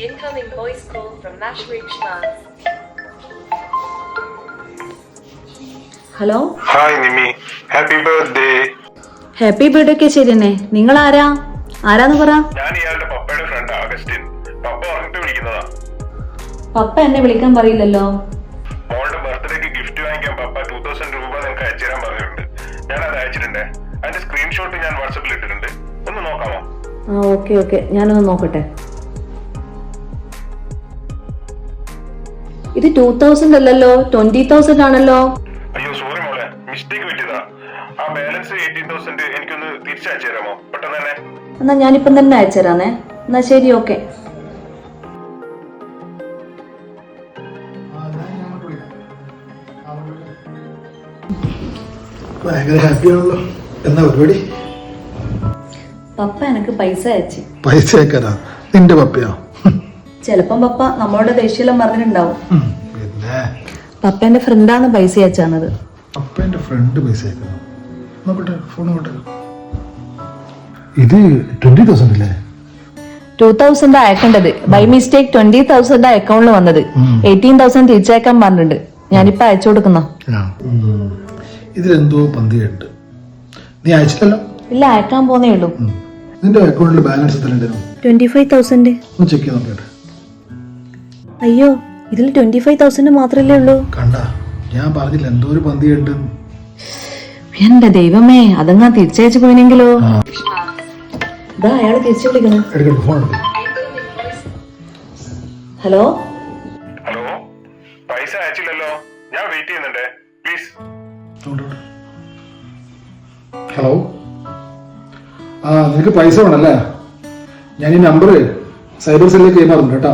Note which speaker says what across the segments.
Speaker 1: Incoming voice call from Nashrik Shmaz.
Speaker 2: Hello
Speaker 3: hi Nimi, happy birthday.
Speaker 2: Happy birthday ഒക്കെ ശരി തന്നെ. നിങ്ങൾ ആരാന്ന് പറ.
Speaker 3: ഞാൻ ഇയാളുടെ പപ്പയുടെ ഫ്രണ്ട് അഗസ്റ്റിൻ. പപ്പ പറഞ്ഞിട്ട് വിളിക്കുന്നതാ.
Speaker 2: പപ്പ എന്നെ വിളിക്കാൻ പറയില്ലല്ലോ.
Speaker 3: മോളുടെ ബർത്ത്ഡേക്ക് ഗിഫ്റ്റ് വാങ്ങിക്കാൻ പപ്പ 2000 രൂപ നിങ്ങൾക്ക് അയച്ചു തരാൻ പറഞ്ഞിട്ടുണ്ട്. ഞാൻ അത് അയച്ചിട്ടുണ്ട്. അതിന്റെ സ്ക്രീൻഷോട്ട് ഞാൻ വാട്സാപ്പിൽ ഇട്ടിട്ടുണ്ട്. ഒന്ന് നോക്കാമോ?
Speaker 2: ഓക്കെ ഞാനൊന്ന് നോക്കട്ടെ. ഇത് 2000 അല്ലല്ലോ, 20,000 ആണല്ലോ.
Speaker 3: അയ്യോ സോറി മോളെ, മിസ്റ്റേക്ക് പറ്റിയതാ. ആ ബാലൻസ് 18,000 എനിക്കൊന്ന് തിരിച്ചയച്ചു തരാമോ പെട്ടെന്ന് തന്നെ?
Speaker 2: എന്നാ ഞാനിപ്പം തന്നെ അയച്ചുതരാന്നേ. എന്നാ ശരി, ഓക്കെ.
Speaker 4: ഭയങ്കര ഹാപ്പിയാണല്ലോ. എന്നാ പരിപാടി?
Speaker 2: പപ്പ എനിക്ക് പൈസ അയച്ചു.
Speaker 4: പൈസ അയക്കാനാ? നിന്റെ പപ്പയോ?
Speaker 2: ചെലപ്പം പപ്പ നമ്മളോട് ദേഷ്യമെല്ലാം പറഞ്ഞിട്ടുണ്ടാവും.
Speaker 4: പിന്നെ
Speaker 2: പപ്പന്റെ ഫ്രണ്ടാണ് പൈസ അയച്ചാണത്.
Speaker 4: പപ്പന്റെ ഫ്രണ്ട് പൈസ അയക്കുന്നു. നോക്കട്ടെ, ഫോൺ നോക്കട്ടെ. ഇത് 20,000 അല്ലേ?
Speaker 2: 2000 അയക്കേണ്ടത്. ബൈ മിസ്റ്റേക്ക് 20,000 അക്കൗണ്ടിൽ വന്നത്. 18,000 തിരിച്ചയക്കാൻ പറഞ്ഞിട്ടുണ്ട്. ഞാനിപ്പോ അയച്ചു കൊടുക്കുന്ന.
Speaker 4: ഇതിലെന്തോ പന്തിയുണ്ട്. നീ അയച്ചില്ലല്ലോ?
Speaker 2: ഇല്ല, അയക്കാൻ പോന്നേ ഉള്ളൂ.
Speaker 4: നിന്റെ അക്കൗണ്ടിൽ ബാലൻസ് എത്ര ഉണ്ടായിരുന്നു?
Speaker 2: 25,000.
Speaker 4: ഒന്ന് ചെക്ക് ചെയ്ത് നോക്കട്ടെ.
Speaker 2: അയ്യോ, ഇതിൽ 25,000 മാത്രല്ലേ ഉള്ളൂ.
Speaker 4: കണ്ട, ഞാൻ പറഞ്ഞില്ല എന്തോ ഒരു പന്തിയുണ്ട്.
Speaker 2: എന്റെ ദൈവമേ, അതങ്ങാ തിരിച്ചയച്ചു പോയിനെങ്കിലോ. ഇതാ അയാള് തിരിച്ചു വിളിക്കണം.
Speaker 4: എടുക്കട്ടെ, ഫോൺ എടുക്കും.
Speaker 2: ഹലോ
Speaker 3: ഹലോ, പൈസ അയച്ചില്ലല്ലോ. ഞാൻ വെയിറ്റ് ചെയ്യുന്നുണ്ട്, പ്ലീസ്.
Speaker 4: ഹലോ, നിനക്ക് പൈസ വേണല്ലേ? ഞാൻ ഈ നമ്പർ സൈബർ സെല്ലിലേക്ക് കൈമാറുന്നുണ്ട് കേട്ടോ.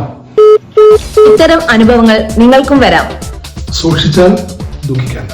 Speaker 2: ഇത്തരം അനുഭവങ്ങൾ നിങ്ങൾക്കും വരാം.
Speaker 4: സൂക്ഷിച്ചാൽ ദുഃഖിക്കേണ്ട.